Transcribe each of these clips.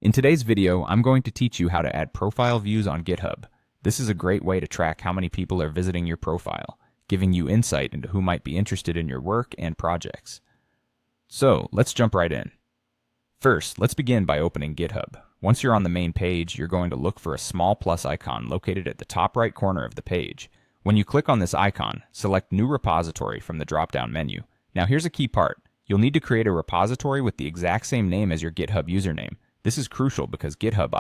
In today's video, I'm going to teach you how to add profile views on GitHub. This is a great way to track how many people are visiting your profile, giving you insight into who might be interested in your work and projects. So, let's jump right in. First, let's begin by opening GitHub. Once you're on the main page, you're going to look for a small plus icon located at the top right corner of the page. When you click on this icon, select New Repository from the drop-down menu. Now here's a key part. You'll need to create a repository with the exact same name as your GitHub username. This is crucial because GitHub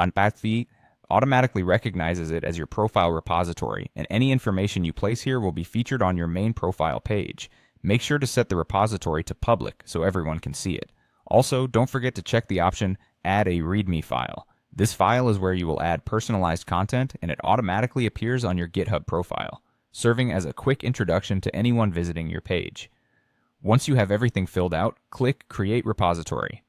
automatically recognizes it as your profile repository, and any information you place here will be featured on your main profile page. Make sure to set the repository to public so everyone can see it. Also, don't forget to check the option Add a README file. This file is where you will add personalized content, and it automatically appears on your GitHub profile, serving as a quick introduction to anyone visiting your page. Once you have everything filled out, click Create Repository.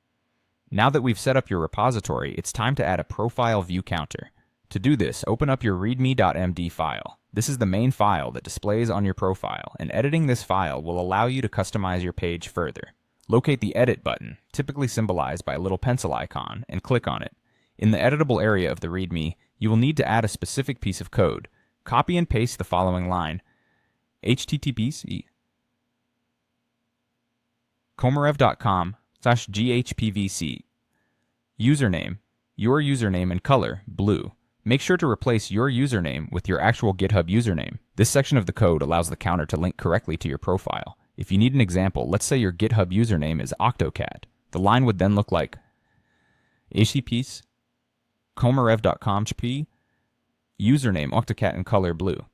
Now that we've set up your repository, it's time to add a profile view counter. To do this, open up your readme.md file. This is the main file that displays on your profile, and editing this file will allow you to customize your page further. Locate the Edit button, typically symbolized by a little pencil icon, and click on it. In the editable area of the README, you will need to add a specific piece of code. Copy and paste the following line: https komarev.com/ghpvc. Username, your username and color, blue. Make sure to replace your username with your actual GitHub username. This section of the code allows the counter to link correctly to your profile. If you need an example, let's say your GitHub username is Octocat. The line would then look like https komarev.com/p username Octocat and color blue.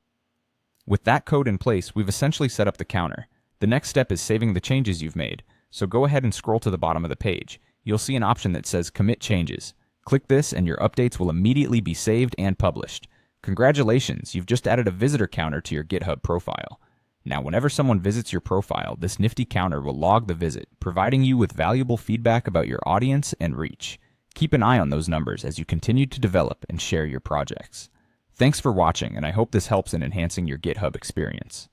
With that code in place, we've essentially set up the counter. The next step is saving the changes you've made. So go ahead and scroll to the bottom of the page. You'll see an option that says Commit Changes. Click this and your updates will immediately be saved and published. Congratulations, you've just added a visitor counter to your GitHub profile. Now whenever someone visits your profile, this nifty counter will log the visit, providing you with valuable feedback about your audience and reach. Keep an eye on those numbers as you continue to develop and share your projects. Thanks for watching, and I hope this helps in enhancing your GitHub experience.